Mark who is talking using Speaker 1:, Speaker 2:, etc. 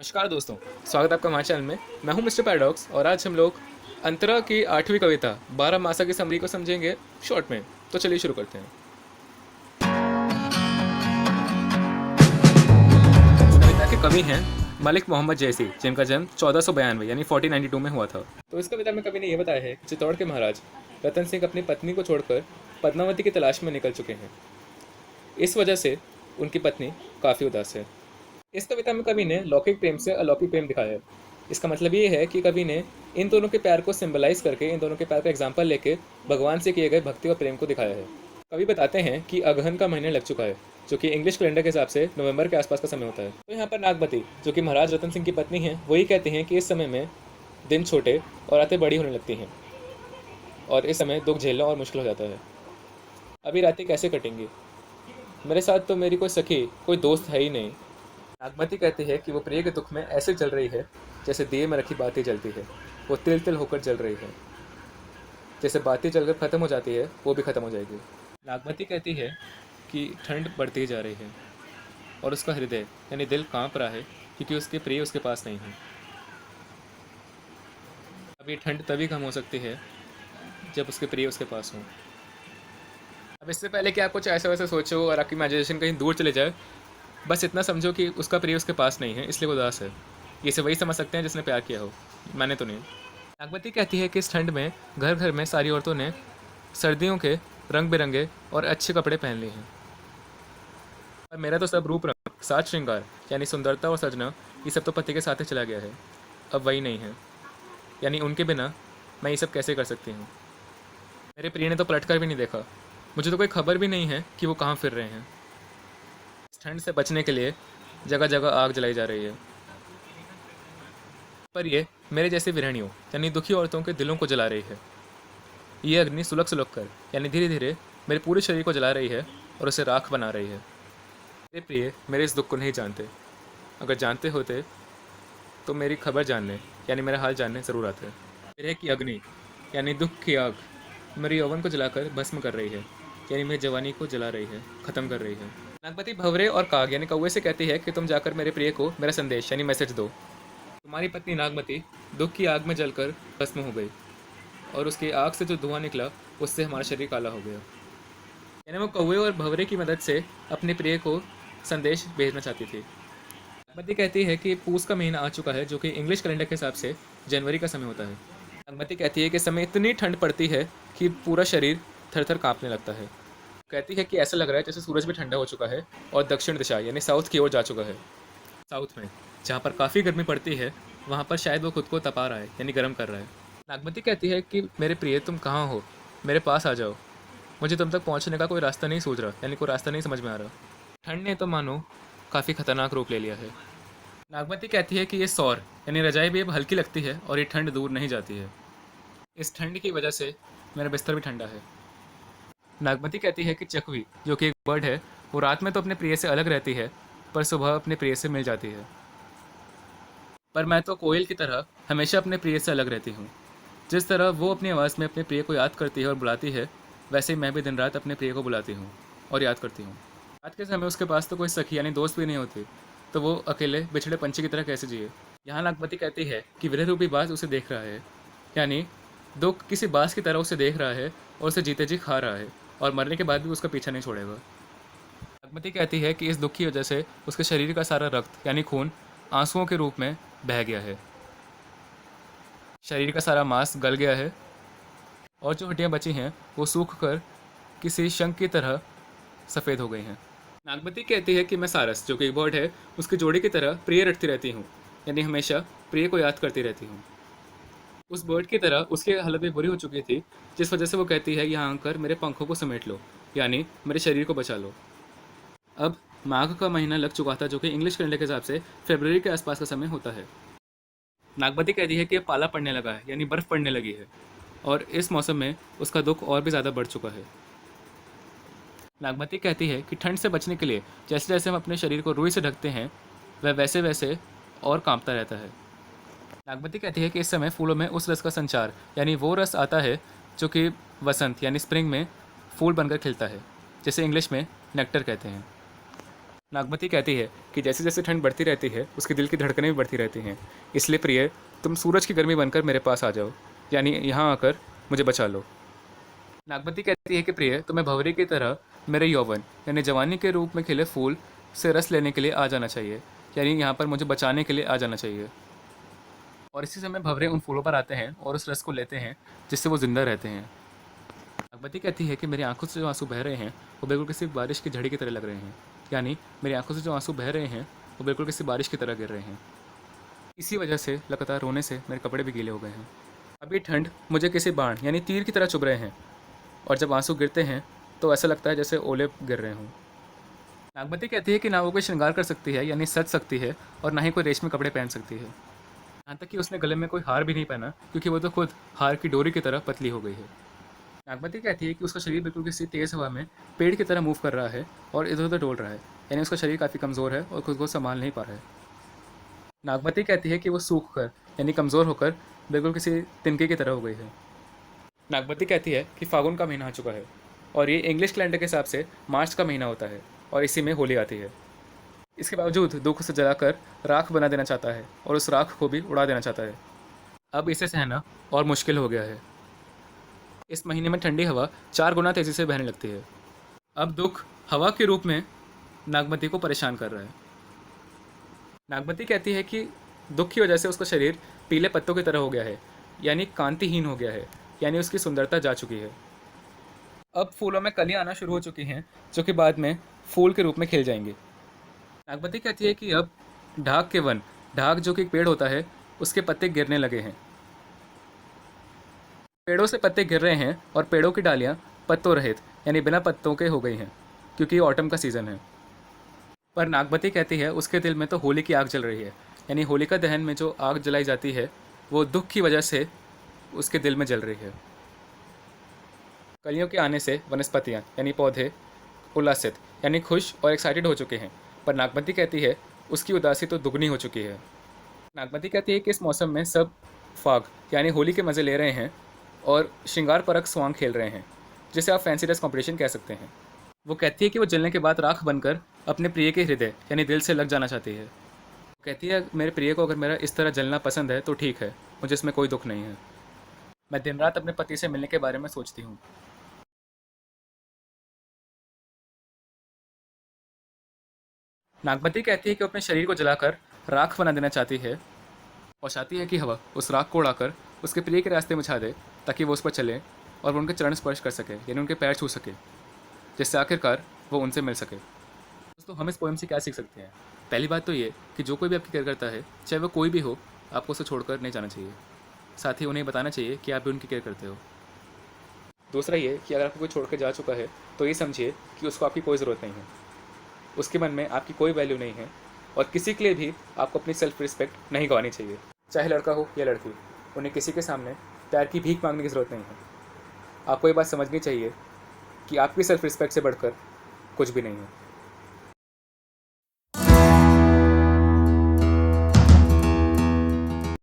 Speaker 1: नमस्कार दोस्तों, स्वागत है आपका हमारे चैनल में। मैं हूं मिस्टर पैराडॉक्स और आज हम लोग अंतरा की 8वीं कविता 12 मासा की समरी को समझेंगे शॉर्ट में। तो चलिए शुरू करते हैं। इस कविता के कवि हैं मलिक मोहम्मद जैसी, जिनका जन्म 1492 यानी 1492 में हुआ था। तो इस कविता में कवि ने यह बताया है कि चित्तौड़ के महाराज रतन सिंह अपनी पत्नी को छोड़कर पद्मावती की तलाश में निकल चुके हैं। इस वजह से उनकी पत्नी काफ़ी उदास है। इस कविता में कवि ने लौकिक प्रेम से अलौकिक प्रेम दिखाया है। इसका मतलब ये है कि कवि ने इन दोनों के प्यार को सिंबलाइज करके, इन दोनों के प्यार का एग्जाम्पल लेके भगवान से किए गए भक्ति और प्रेम को दिखाया है। कवि बताते हैं कि अगहन का महीने लग चुका है, जो कि इंग्लिश कैलेंडर के हिसाब से नवंबर के आसपास का समय होता है। तो यहाँ पर नागमती, जो कि महाराज रतन सिंह की पत्नी है, वही कहती हैं कि इस समय में दिन छोटे और रातें बड़ी होने लगती हैं और इस समय दुख झेलना और मुश्किल हो जाता है। अभी रातें कैसे कटेंगी? मेरे साथ तो मेरी कोई सखी, कोई दोस्त है ही नहीं। नागमती कहती है कि वो प्रिय के दुख में ऐसे जल रही है जैसे दिए में रखी बाती जलती है, वो तिल तिल होकर जल रही है। जैसे बाती जलकर खत्म हो जाती है, वो भी खत्म हो जाएगी। नागमती कहती है कि ठंड बढ़ती जा रही है और उसका हृदय यानी दिल कांप रहा है, क्योंकि उसके प्रिय उसके पास नहीं है। अब ये ठंड तभी कम हो सकती है जब उसके प्रिय उसके पास हों। अब इससे पहले कि आप कुछ ऐसा वैसा सोचो और आपकी इमेजिनेशन कहीं दूर चले जाए, बस इतना समझो कि उसका प्रिय उसके पास नहीं है, इसलिए वो उदास है। ये से वही समझ सकते हैं जिसने प्यार किया हो, मैंने तो नहीं। नागवती कहती है कि इस ठंड में घर घर में सारी औरतों ने सर्दियों के रंग बिरंगे और अच्छे कपड़े पहन लिए हैं, पर मेरा तो सब रूप रंग, साज श्रृंगार यानी सुंदरता और सजना, ये सब तो पति के साथ ही चला गया है। अब वही नहीं है, यानी उनके बिना मैं ये सब कैसे कर सकती हूँ। मेरे प्रिय ने तो पलट कर भी नहीं देखा, मुझे तो कोई खबर भी नहीं है कि वो कहाँ फिर रहे हैं। इस ठंड से बचने के लिए जगह जगह आग जलाई जा रही है, पर ये मेरे जैसे विरहणियों यानी दुखी औरतों के दिलों को जला रही है। ये अग्नि सुलग सुलग कर यानी धीरे धीरे मेरे पूरे शरीर को जला रही है और उसे राख बना रही है। मेरे प्रिय मेरे इस दुख को नहीं जानते, अगर जानते होते तो मेरी खबर जानने यानी मेरा हाल जानने ज़रूर आते। विरह की अग्नि यानी दुख की आग मेरे यौवन को जलाकर भस्म कर रही है, यानी मेरी जवानी को जला रही है, ख़त्म कर रही है। नागपति भंवरे और काग यानी कौवे से कहती है कि तुम जाकर मेरे प्रिय को मेरा संदेश यानी मैसेज दो। तुम्हारी पत्नी नागमती दुख की आग में जलकर भस्म हो गई और उसकी आग से जो धुआं निकला उससे हमारा शरीर काला हो गया। यानी वो कौवे और भंवरे की मदद से अपने प्रिय को संदेश भेजना चाहती थी। नागमती कहती है कि पूस का महीना आ चुका है, जो कि इंग्लिश कैलेंडर के हिसाब से जनवरी का समय होता है। नागमती कहती है कि समय इतनी ठंड पड़ती है कि पूरा शरीर थर थर काँपने लगता है। कहती है कि ऐसा लग रहा है जैसे सूरज भी ठंडा हो चुका है और दक्षिण दिशा यानी साउथ की ओर जा चुका है। साउथ में जहाँ पर काफ़ी गर्मी पड़ती है, वहाँ पर शायद वो खुद को तपा रहा है यानी गर्म कर रहा है। नागमती कहती है कि मेरे प्रिय तुम कहाँ हो, मेरे पास आ जाओ, मुझे तुम तक पहुँचने का कोई रास्ता नहीं सूझ रहा यानी कोई रास्ता नहीं समझ में आ रहा। ठंड ने तो मानो काफ़ी खतरनाक रूप ले लिया है। नागमती कहती है कि ये सौर यानी रजाई भी अब हल्की लगती है और ये ठंड दूर नहीं जाती है। इस ठंड की वजह से मेरा बिस्तर भी ठंडा है। नागमती कहती है कि चकवी, जो कि एक बर्ड है, वो रात में तो अपने प्रिय से अलग रहती है, पर सुबह अपने प्रिय से मिल जाती है। पर मैं तो कोयल की तरह हमेशा अपने प्रिय से अलग रहती हूँ। जिस तरह वो अपनी आवाज़ में अपने प्रिय को याद करती है और बुलाती है, वैसे ही मैं भी दिन रात अपने प्रिय को बुलाती हूँ और याद करती हूँ। रात के समय उसके पास तो कोई सखी यानी दोस्त भी नहीं होती, तो वो अकेले बिछड़े पंछी की तरह कैसे जिए। यहाँ नागमती कहती है कि विरह रूपी बाज उसे देख रहा है, यानी दुख किसी बाज की तरह उसे देख रहा है और उसे जीते जी खा रहा है और मरने के बाद भी उसका पीछा नहीं छोड़ेगा। नागमती कहती है कि इस दुख की वजह से उसके शरीर का सारा रक्त यानी खून आंसुओं के रूप में बह गया है, शरीर का सारा मांस गल गया है और जो हड्डियां बची हैं वो सूख कर किसी शंख की तरह सफ़ेद हो गई हैं। नागमती कहती है कि मैं सारस, जो कि एक बर्ड है, उसकी जोड़ी की तरह प्रिय रटती रहती हूँ, यानी हमेशा प्रिय को याद करती रहती हूँ। उस बर्ड की तरह उसकी हालत भी बुरी हो चुकी थी, जिस वजह से वो कहती है यहाँ आकर मेरे पंखों को समेट लो, यानी मेरे शरीर को बचा लो। अब माघ का महीना लग चुका था, जो कि इंग्लिश कैलेंडर के हिसाब से फरवरी के आसपास का समय होता है। नागमती कहती है कि अब पाला पड़ने लगा है यानी बर्फ़ पड़ने लगी है और इस मौसम में उसका दुख और भी ज़्यादा बढ़ चुका है। नागमती कहती है कि ठंड से बचने के लिए जैसे जैसे हम अपने शरीर को रुई से ढकते हैं, वह वैसे वैसे और कांपता रहता है। नागमती कहती है कि इस समय फूलों में उस रस का संचार यानी वो रस आता है जो कि वसंत यानी स्प्रिंग में फूल बनकर खिलता है, जिसे इंग्लिश में नेक्टर कहते हैं। नागमती कहती है कि जैसे जैसे ठंड बढ़ती रहती है उसके दिल की धड़कनें भी बढ़ती रहती हैं। इसलिए प्रिय, तुम सूरज की गर्मी बनकर मेरे पास आ जाओ, यानी यहाँ आकर मुझे बचा लो। नागमती कहती है कि प्रिय, तुम्हें भंवरे की तरह मेरे यौवन यानी जवानी के रूप में खिले फूल से रस लेने के लिए आ जाना चाहिए, यानी यहाँ पर मुझे बचाने के लिए आ जाना चाहिए। और इसी समय भंवरे उन फूलों पर आते हैं और उस रस को लेते हैं जिससे वो जिंदा रहते हैं। नागमती कहती है कि मेरी आंखों से जो आंसू बह रहे हैं वो बिल्कुल किसी बारिश की झड़ी की तरह लग रहे हैं, यानी मेरी आंखों से जो आंसू बह रहे हैं वो बिल्कुल किसी बारिश की तरह गिर रहे हैं। इसी वजह से लगातार रोने से मेरे कपड़े भी गीले हो गए हैं। अभी ठंड मुझे किसी बाण यानी तीर की तरह चुभ रहे हैं, और जब आंसू गिरते हैं तो ऐसा लगता है जैसे ओले गिर रहे हों। नागमती कहती है कि ना वो कोई श्रृंगार कर सकती है यानी सज सकती है, और ना ही कोई रेशमी कपड़े पहन सकती है। यहाँ तक कि उसने गले में कोई हार भी नहीं पहना, क्योंकि वो तो खुद हार की डोरी की तरह पतली हो गई है। नागमती कहती है कि उसका शरीर बिल्कुल किसी तेज़ हवा में पेड़ की तरह मूव कर रहा है और इधर उधर डोल रहा है, यानी उसका शरीर काफ़ी कमज़ोर है और खुद को संभाल नहीं पा रहा है। नागमती कहती है कि वो सूख कर यानी कमज़ोर होकर बिल्कुल किसी तिनके की तरह हो गई है। नागमती कहती है कि फागुन का महीना आ चुका है, और ये इंग्लिश कैलेंडर के हिसाब से मार्च का महीना होता है, और इसी में होली आती है। इसके बावजूद दुख से जलाकर राख बना देना चाहता है और उस राख को भी उड़ा देना चाहता है। अब इसे सहना और मुश्किल हो गया है। इस महीने में ठंडी हवा 4 गुना तेज़ी से बहने लगती है। अब दुख हवा के रूप में नागमती को परेशान कर रहा है। नागमती कहती है कि दुख की वजह से उसका शरीर पीले पत्तों की तरह हो गया है, यानी कांतिहीन हो गया है, यानी उसकी सुंदरता जा चुकी है। अब फूलों में कलियां आना शुरू हो चुकी हैं, जो कि बाद में फूल के रूप में खिल जाएंगे। नागमती कहती है कि अब ढाक के वन, ढाक जो कि एक पेड़ होता है, उसके पत्ते गिरने लगे हैं। पेड़ों से पत्ते गिर रहे हैं और पेड़ों की डालियां पत्तों रहित यानी बिना पत्तों के हो गई हैं, क्योंकि ऑटम का सीज़न है। पर नागमती कहती है उसके दिल में तो होली की आग जल रही है, यानी होलिका दहन में जो आग जलाई जाती है वो दुख की वजह से उसके दिल में जल रही है। कलियों के आने से वनस्पतियाँ यानी पौधे उल्लासित यानी खुश और एक्साइटेड हो चुके हैं, पर नागमती कहती है उसकी उदासी तो दुगनी हो चुकी है। नागमती कहती है कि इस मौसम में सब फाग यानी होली के मज़े ले रहे हैं और श्रृंगार परक स्वांग खेल रहे हैं, जिसे आप फैंसी ड्रेस कॉम्पिटिशन कह सकते हैं। वो कहती है कि वो जलने के बाद राख बनकर अपने प्रिय के हृदय यानी दिल से लग जाना चाहती है। वो कहती है मेरे प्रिय को अगर मेरा इस तरह जलना पसंद है तो ठीक है, मुझे इसमें कोई दुख नहीं है। मैं दिन रात अपने पति से मिलने के बारे में सोचती हूँ। नागमती कहती है कि वो अपने शरीर को जलाकर राख बना देना चाहती है, और चाहती है कि हवा उस राख को उड़ाकर उसके प्रिय के रास्ते में छा दे, ताकि वो उस पर चले और वो उनके चरण स्पर्श कर सके यानी उनके पैर छू सके, जिससे आखिरकार वो उनसे मिल सके। दोस्तों, हम इस पोएम से क्या सीख सकते हैं? पहली बात तो ये कि जो कोई भी आपकी केयर करता है, चाहे वो कोई भी हो, आपको उसे छोड़कर नहीं जाना चाहिए। साथ ही उन्हें बताना चाहिए कि आप भी उनकी केयर करते हो। दूसरा ये कि अगर आपको कोई छोड़ के जा चुका है तो ये समझिए कि उसको आपकी कोई ज़रूरत नहीं है, उसके मन में आपकी कोई वैल्यू नहीं है, और किसी के लिए भी आपको अपनी सेल्फ रिस्पेक्ट नहीं गंवानी चाहिए। चाहे लड़का हो या लड़की, उन्हें किसी के सामने प्यार की भीख मांगने की ज़रूरत नहीं है। आपको ये बात समझनी चाहिए कि आपकी सेल्फ रिस्पेक्ट से बढ़कर कुछ भी नहीं है।